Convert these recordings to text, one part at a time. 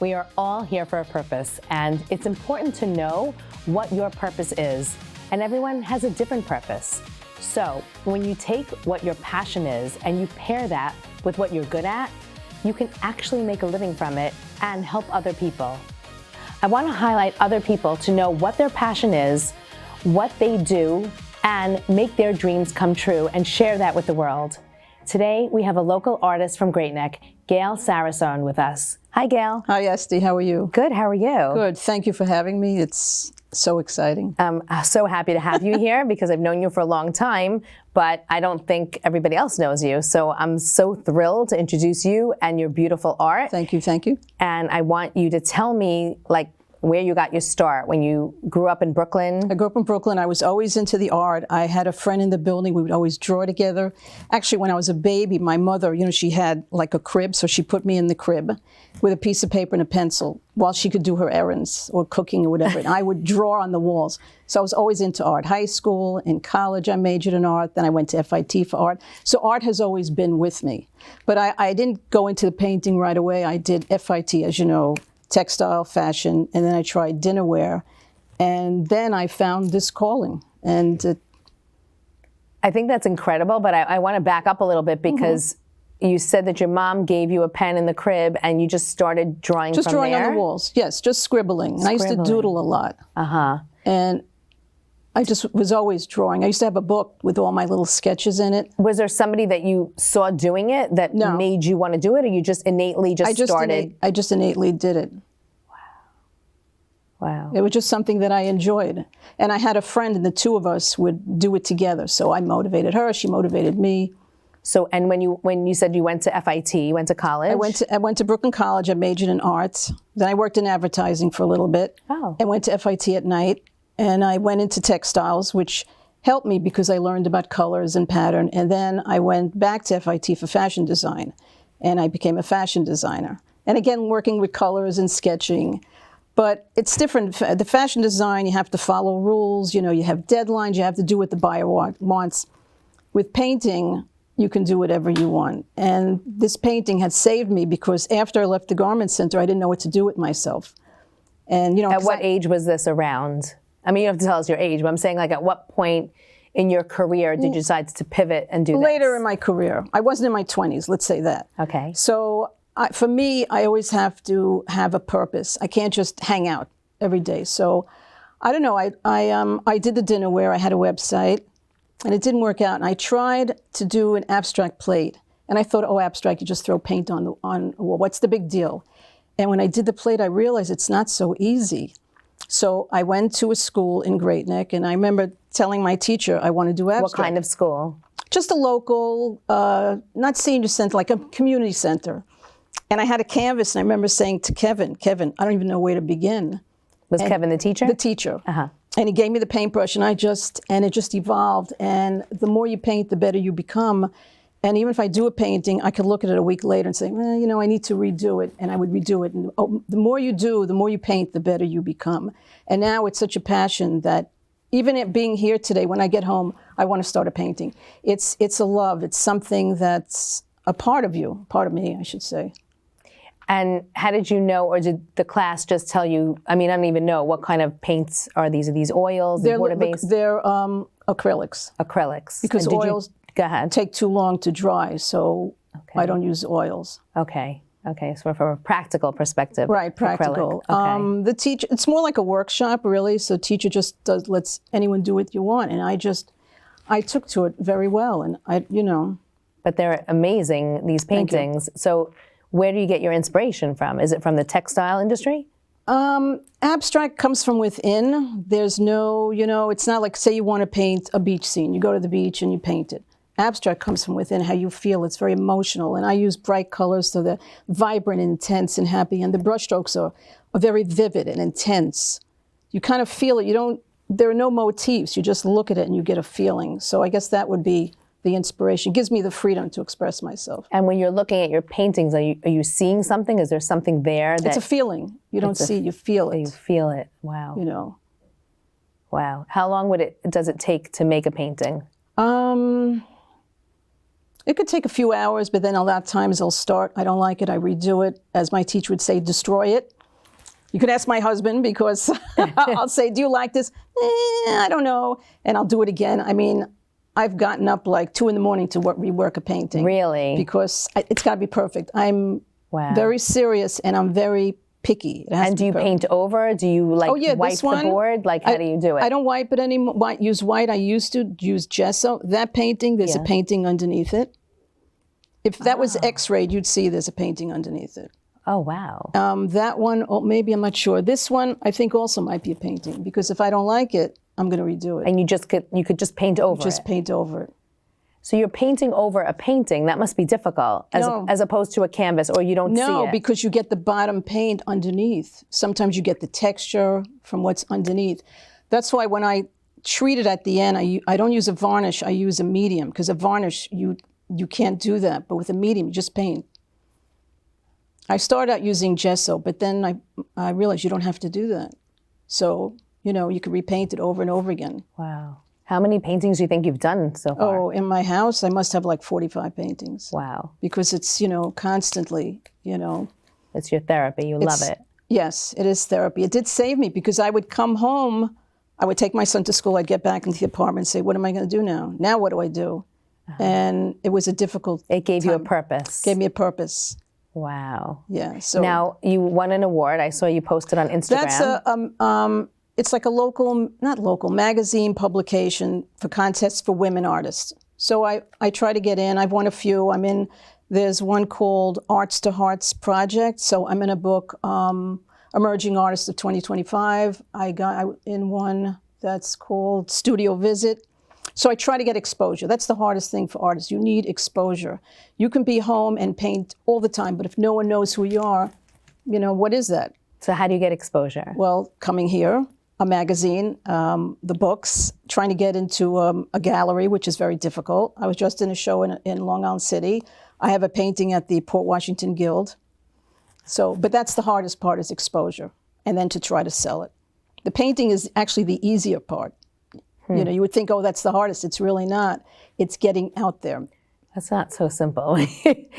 We are all here for a purpose, and it's important to know what your purpose is, and everyone has a different purpose. So when you take what your passion is and you pair that with what you're good at, you can actually make a living from it and help other people. I want to highlight other people to know what their passion is, what they do, and make their dreams come true and share that with the world. Today, we have a local artist from Great Neck, Gail Sarasohn, with us. Hi, Gail. Hi, Estee. How are you? Good. How are you? Good. Thank you for having me. It's so exciting. I'm so happy to have you here because I've known you for a long time, but I don't think everybody else knows you. So I'm so thrilled to introduce you and your beautiful art. Thank you. Thank you. And I want you to tell me, where you got your start when you grew up in Brooklyn. I grew up in Brooklyn. I was always into the art. I had a friend in the building. We would always draw together. Actually, when I was a baby, my mother, she had like a crib, so she put me in the crib with a piece of paper and a pencil while she could do her errands or cooking or whatever. And I would draw on the walls. So I was always into art. High school, in college, I majored in art. Then I went to FIT for art. So art has always been with me. But I didn't go into the painting right away. I did FIT, as you know, textile, fashion, and then I tried dinnerware, and then I found this calling. And I think that's incredible, but I want to back up a little bit because you said that your mom gave you a pen in the crib and you just started drawing just from drawing there? on the walls, yes, just scribbling. And I used to doodle a lot. And I just was always drawing. I used to have a book with all my little sketches in it. Was there somebody that you saw doing it that made you want to do it, or you just innately started? I just innately did it. Wow. It was just something that I enjoyed. And I had a friend, and the two of us would do it together. So I motivated her, she motivated me. So, and when you said you went to FIT, you went to college? I went to Brooklyn College. I majored in arts. Then I worked in advertising for a little bit. And went to FIT at night. And I went into textiles, which helped me because I learned about colors and pattern. And then I went back to FIT for fashion design. And I became a fashion designer. And again, working with colors and sketching. But it's different. The fashion design, you have to follow rules. You have deadlines. You have to do what the buyer wants. With painting, you can do whatever you want. And this painting had saved me because after I left the garment center, I didn't know what to do with myself. And at what age was this around? I mean, you don't have to tell us your age, but I'm saying, at what point in your career did you decide to pivot and do this? Later in my career. I wasn't in my 20s, let's say that. Okay. So for me, I always have to have a purpose. I can't just hang out every day. So I don't know. I did the dinnerware. I had a website, and it didn't work out. And I tried to do an abstract plate, and I thought, oh, abstract, you just throw paint on a wall. What's the big deal? And when I did the plate, I realized it's not so easy. So I went to a school in Great Neck, and I remember telling my teacher I want to do abstract. What kind of school? Just a local, not senior center, like a community center. And I had a canvas, and I remember saying to Kevin, I don't even know where to begin. Was Kevin the teacher? The teacher. And he gave me the paintbrush, and it just evolved. And the more you paint, the better you become. And even if I do a painting, I could look at it a week later and say, well, I need to redo it, and I would redo it. And the more you do, the more you paint, the better you become. And now it's such a passion that even it being here today, when I get home, I want to start a painting. It's a love. It's something that's a part of you, part of me, I should say. And how did you know, or did the class just tell you? I mean, I don't even know what kind of paints are these. Are these oils? They're water-based? They're acrylics. Acrylics. Because oils go ahead. take too long to dry, so I don't use oils. Okay. So from a practical perspective. Right, practical. Okay. The teacher, it's more like a workshop, really. So teacher just lets anyone do what you want, and I took to it very well, and But they're amazing, these paintings. So where do you get your inspiration from? Is it from the textile industry? Abstract comes from within. There's no, it's not like, say you want to paint a beach scene. You go to the beach and you paint it. Abstract comes from within, how you feel. It's very emotional. And I use bright colors, so they're vibrant, intense, and happy. And the brushstrokes are very vivid and intense. You kind of feel it. There are no motifs. You just look at it and you get a feeling. So I guess that would be the inspiration. It gives me the freedom to express myself. And when you're looking at your paintings, are you seeing something? Is there something there? It's a feeling. You don't see, you feel it. You feel it. Wow. Wow. How long does it take to make a painting? It could take a few hours, but then a lot of times I'll start, I don't like it, I redo it. As my teacher would say, destroy it. You can ask my husband because I'll say, do you like this? I don't know. And I'll do it again. I mean, I've gotten up like 2 in the morning to rework a painting. Really? Because it's got to be perfect. I'm very serious and I'm very picky. And do you paint over? Do you like wipe the board? Like how do you do it? I don't wipe it anymore. Use white. I used to use gesso. That painting, there's a painting underneath it. If that was X-rayed, you'd see there's a painting underneath it. Oh, wow. That one, maybe I'm not sure. This one, I think also might be a painting because if I don't like it, I'm going to redo it. And you could just paint over it? Just paint over it. So you're painting over a painting. That must be difficult as opposed to a canvas, or you don't see it. No, because you get the bottom paint underneath. Sometimes you get the texture from what's underneath. That's why when I treat it at the end, I don't use a varnish, I use a medium, because a varnish, you can't do that. But with a medium, you just paint. I started out using gesso, but then I realized you don't have to do that. So, you can repaint it over and over again. Wow. How many paintings do you think you've done so far? Oh, in my house, I must have like 45 paintings. Wow. Because it's, constantly, It's your therapy. You love it. Yes, it is therapy. It did save me because I would come home, I would take my son to school, I'd get back into the apartment and say, what am I going to do now? Now what do I do? And it was a difficult It gave time. you a purpose. Gave me a purpose. Wow. Yeah. So now you won an award. I saw you posted on Instagram. That's it's like a not local, magazine publication for contests for women artists. So I try to get in. I've won a few. There's one called Arts to Hearts Project. So I'm in a book, Emerging Artists of 2025. I got in one that's called Studio Visit. So I try to get exposure. That's the hardest thing for artists. You need exposure. You can be home and paint all the time, but if no one knows who you are, what is that? So how do you get exposure? Well, coming here, a magazine, the books, trying to get into a gallery, which is very difficult. I was just in a show in Long Island City. I have a painting at the Port Washington Guild. But that's the hardest part is exposure, and then to try to sell it. The painting is actually the easier part. You would think, oh, that's the hardest. It's really not. It's getting out there. That's not so simple.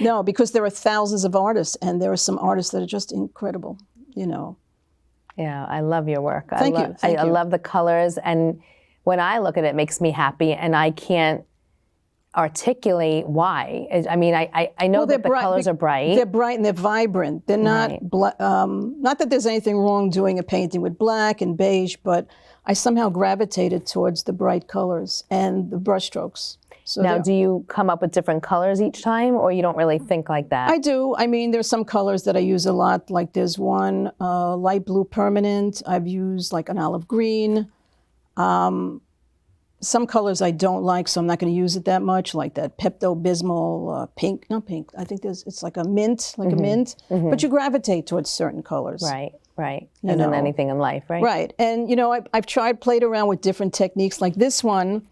No, because there are thousands of artists, and there are some artists that are just incredible, Yeah, I love your work. Thank you. I love the colors, and when I look at it, it makes me happy, and I can't articulate why. I know that the colors are bright. They're bright and they're vibrant. They're not, not that there's anything wrong doing a painting with black and beige, but I somehow gravitated towards the bright colors and the brushstrokes. So now, do you come up with different colors each time, or you don't really think like that? I do. There's some colors that I use a lot. Like there's one light blue permanent. I've used like an olive green. Some colors I don't like, so I'm not going to use it that much, like that Pepto-Bismol pink. Not pink. I think it's like a mint, a mint. But you gravitate towards certain colors. Right. And then anything in life, right? Right. And, I've played around with different techniques. Like this one,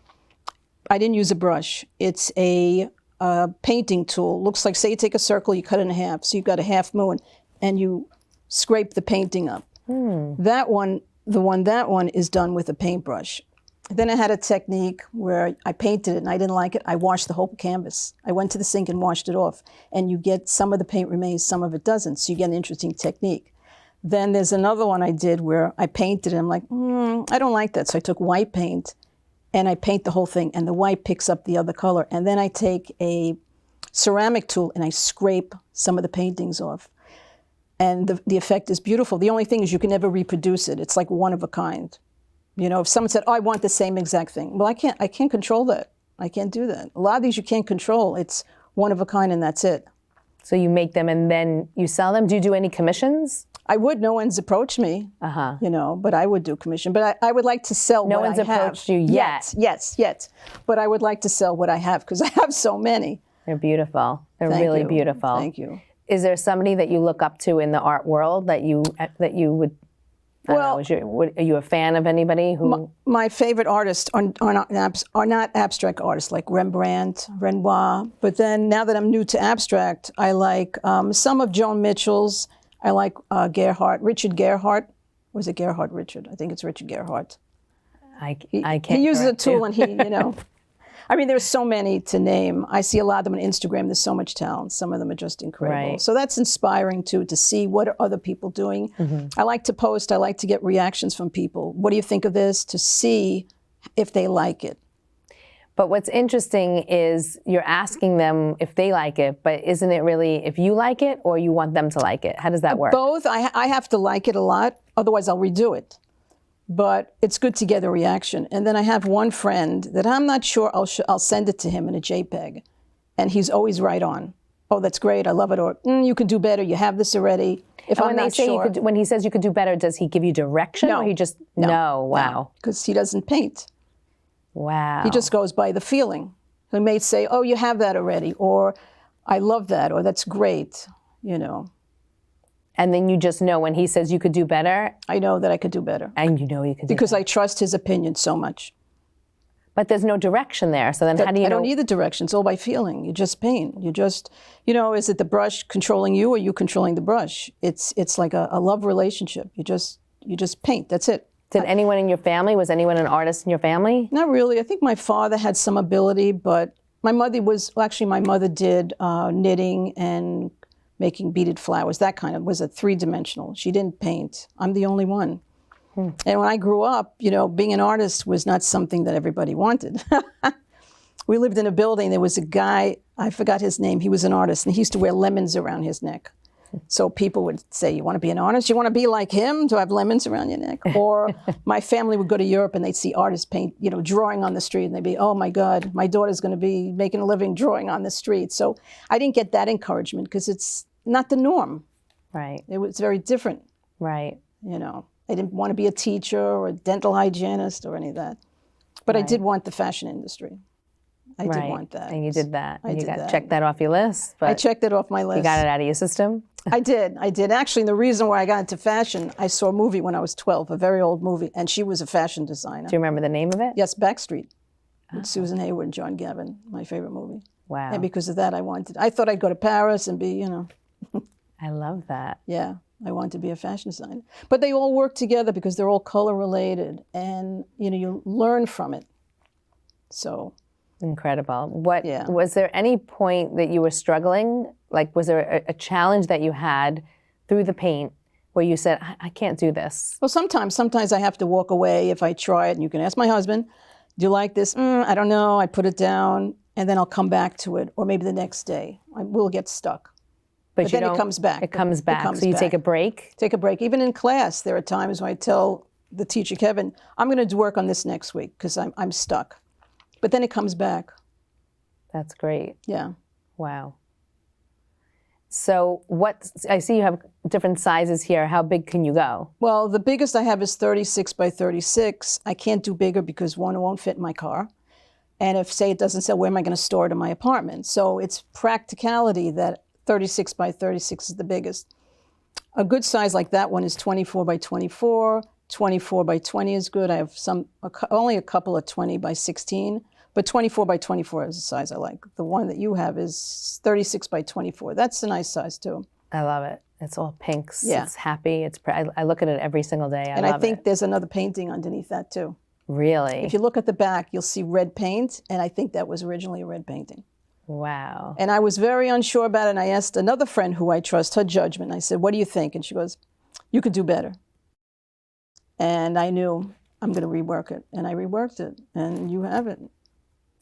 I didn't use a brush. It's a painting tool. Looks like, say you take a circle, you cut it in half. So you've got a half moon, and you scrape the painting up. That one is done with a paintbrush. Then I had a technique where I painted it and I didn't like it. I washed the whole canvas. I went to the sink and washed it off. And you get some of the paint remains, some of it doesn't. So you get an interesting technique. Then there's another one I did where I painted it. I'm like, I don't like that. So I took white paint and I paint the whole thing. And the white picks up the other color. And then I take a ceramic tool and I scrape some of the paintings off. And the effect is beautiful. The only thing is you can never reproduce it. It's like one of a kind. If someone said, oh, I want the same exact thing. Well, I can't control that. I can't do that. A lot of these you can't control. It's one of a kind and that's it. So you make them and then you sell them? Do you do any commissions? I would. No one's approached me, but I would do commission. But I would like to sell what I have. No one's approached you yet? Yes. But I would like to sell what I have because I have so many. They're beautiful. They're really beautiful. Thank you. Is there somebody that you look up to in the art world that you would... are you a fan of anybody who? My favorite artists are not abstract artists like Rembrandt, Renoir. But then now that I'm new to abstract, I like some of Joan Mitchell's. I like Richard Gerhardt. Was it Gerhardt Richard? I think it's Richard Gerhardt. I can't. He uses a tool and he, I mean, there's so many to name. I see a lot of them on Instagram. There's so much talent. Some of them are just incredible. Right. So that's inspiring too, to see what are other people doing. I like to post. I like to get reactions from people. What do you think of this? To see if they like it. But what's interesting is you're asking them if they like it, but isn't it really if you like it or you want them to like it? How does that work? Both. I have to like it a lot. Otherwise, I'll redo it. But it's good to get a reaction. And then I have one friend that I'm not sure, I'll send it to him in a JPEG. And he's always right on. Oh, that's great. I love it. Or you can do better. You have this already. If I'm not sure. When he says you could do better, does he give you direction? No. Or he just, no. Wow. Because he doesn't paint. Wow. He just goes by the feeling. He may say, oh, you have that already, or I love that, or that's great, you know. And then you just know when he says you could do better? I know that I could do better. And you know you could do because better. I trust his opinion so much. But there's no direction there, so then how do you know? I don't need the direction. It's all by feeling. You just paint. You just, you know, is it the brush controlling you or you controlling the brush? It's like a love relationship. You just paint. That's it. Did anyone in your family, was anyone an artist in your family? Not really. I think my father had some ability, but my mother my mother did knitting and making beaded flowers. That kind of was a three-dimensional. She didn't paint. I'm the only one. And when I grew up, you know, being an artist was not something that everybody wanted. We lived in a building. There was a guy, I forgot his name. He was an artist, and he used to wear lemons around his neck. So people would say, you want to be an artist? You want to be like him to have lemons around your neck? Or my family would go to Europe and they'd see artists paint, you know, drawing on the street. And they'd be, oh my God, my daughter's going to be making a living drawing on the street. So I didn't get that encouragement because it's not the norm. Right. It was very different. Right. You know, I didn't want to be a teacher or a dental hygienist or any of that. But I did want the fashion industry. I did want that. And you did that. I did that. Checked that off your list. But I checked it off my list. You got it out of your system? I did. Actually, the reason why I got into fashion, I saw a movie when I was 12, a very old movie, and she was a fashion designer. Do you remember the name of it? Yes, Backstreet, with Susan Hayward and John Gavin, my favorite movie. Wow. And because of that, I thought I'd go to Paris and be, you know. I love that. Yeah, I wanted to be a fashion designer. But they all work together because they're all color related, and, you know, you learn from it. So. Incredible. Was there any point that you were struggling? Like, was there a challenge that you had through the paint where you said, I can't do this? Well, sometimes I have to walk away if I try it. And you can ask my husband, do you like this? I don't know. I put it down and then I'll come back to it. Or maybe the next day. We'll get stuck. But then it comes back. It comes back. So you take a break? Take a break. Even in class, there are times when I tell the teacher, Kevin, I'm going to work on this next week because I'm stuck. But then it comes back. That's great. Yeah. Wow. So I see you have different sizes here. How big can you go? Well, the biggest I have is 36 by 36. I can't do bigger because one, it won't fit in my car. And if, say, it doesn't sell, where am I going to store it in my apartment? So it's practicality that 36 by 36 is the biggest. A good size like that one is 24 by 24. 24 by 20 is good. I have only a couple of 20 by 16. But 24 by 24 is the size I like. The one that you have is 36 by 24. That's a nice size, too. I love it. It's all pinks. Yeah. It's happy. I look at it every single day. I think there's another painting underneath that, too. Really? If you look at the back, you'll see red paint, and I think that was originally a red painting. Wow. And I was very unsure about it, and I asked another friend who I trust, her judgment. I said, what do you think? And she goes, you could do better. And I knew I'm going to rework it. And I reworked it, and you have it.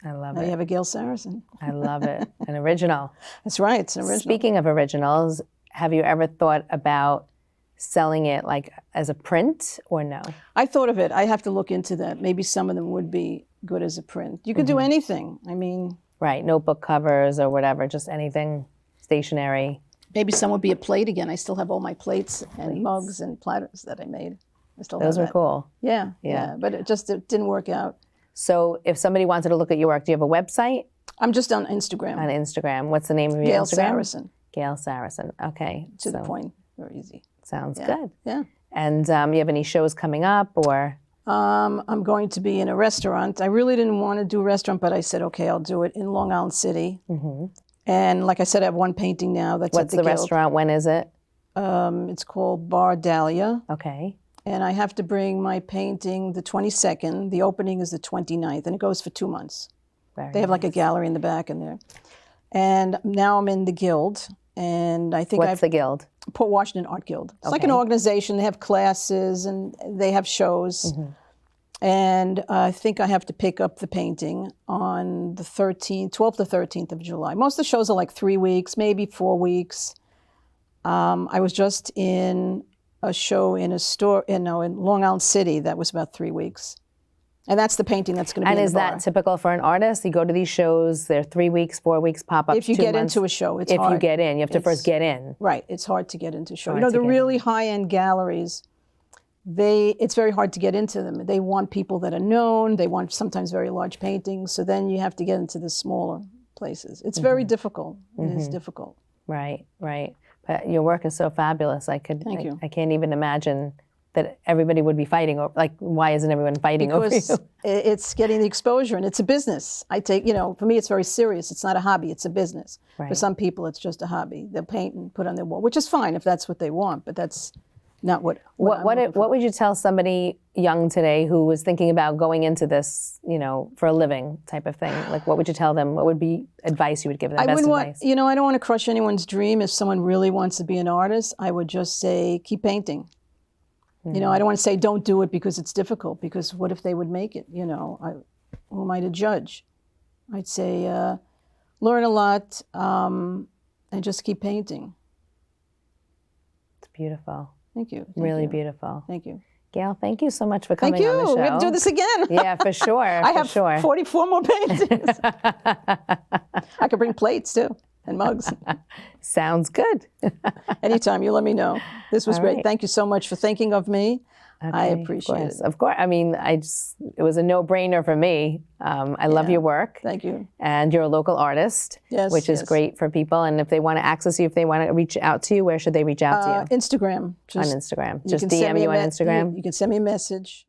I love it. Now you have a Gail Sarasohn. I love it. An original. That's right. It's an original. Speaking of originals, have you ever thought about selling it like as a print or no? I thought of it. I have to look into that. Maybe some of them would be good as a print. You can do anything. I mean. Right. Notebook covers or whatever. Just anything stationary. Maybe some would be a plate again. I still have all my plates and mugs and platters that I made. I still Those have were that. cool. Yeah. But it didn't work out. So if somebody wanted to look at your work, do you have a website? I'm just on Instagram. On Instagram. What's the name of your Gail Instagram? Sarasohn. Gail Sarasohn. Okay. To the point. Very easy. Sounds good. Yeah. And you have any shows coming up or? I'm going to be in a restaurant. I really didn't want to do a restaurant, but I said, okay, I'll do it in Long Island City. And like I said, I have one painting now that's What's at the the restaurant? When is it? It's called Bar Dahlia. Okay. And I have to bring my painting the 22nd. The opening is the 29th, and it goes for 2 months. They have like a gallery in the back in there. And now I'm in the Guild. And I think What's the Guild? Port Washington Art Guild. It's like an organization. They have classes and they have shows. And I think I have to pick up the painting on the 12th to 13th of July. Most of the shows are like 3 weeks, maybe 4 weeks. I was just in a show in a store in Long Island City that was about 3 weeks. And that's the painting that's going to be in the bar. And is that typical for an artist? You go to these shows, they're 3 weeks, 4 weeks, pop up. If you get into a show, it's hard. If you get in, you have to first get in. Right, it's hard to get into a show. You know, the really high-end galleries, it's very hard to get into them. They want people that are known. They want sometimes very large paintings. So then you have to get into the smaller places. It's very difficult. It is difficult. Right, right. But your work is so fabulous. Thank you. I can't even imagine that everybody would be fighting over. Like, why isn't everyone fighting over you? Because it's getting the exposure, and it's a business. For me, it's very serious. It's not a hobby. It's a business. Right. For some people, it's just a hobby. They'll paint and put on their wall, which is fine if that's what they want. But that's not what would you tell somebody young today who was thinking about going into this, for a living type of thing? Like, what would you tell them? What would be advice you would give them? Best advice? I don't want to crush anyone's dream. If someone really wants to be an artist, I would just say, keep painting. I don't want to say don't do it because it's difficult, because what if they would make it? Who am I to judge? I'd say learn a lot and just keep painting. It's beautiful. Thank you. Really beautiful. Thank you. Gail, thank you so much for coming on the show. We have to do this again. Yeah, for sure. I have 44 more paintings. I could bring plates too. And mugs. Sounds good. Anytime, you let me know. This was great. Right. Thank you so much for thinking of me. Okay, I appreciate it. Of course. I mean, it was a no-brainer for me. I love your work. Thank you. And you're a local artist, which is great for people. And if they want to access you, if they want to reach out to you, where should they reach out to you? Instagram. On Instagram. Just DM you on Instagram? You can send me a message.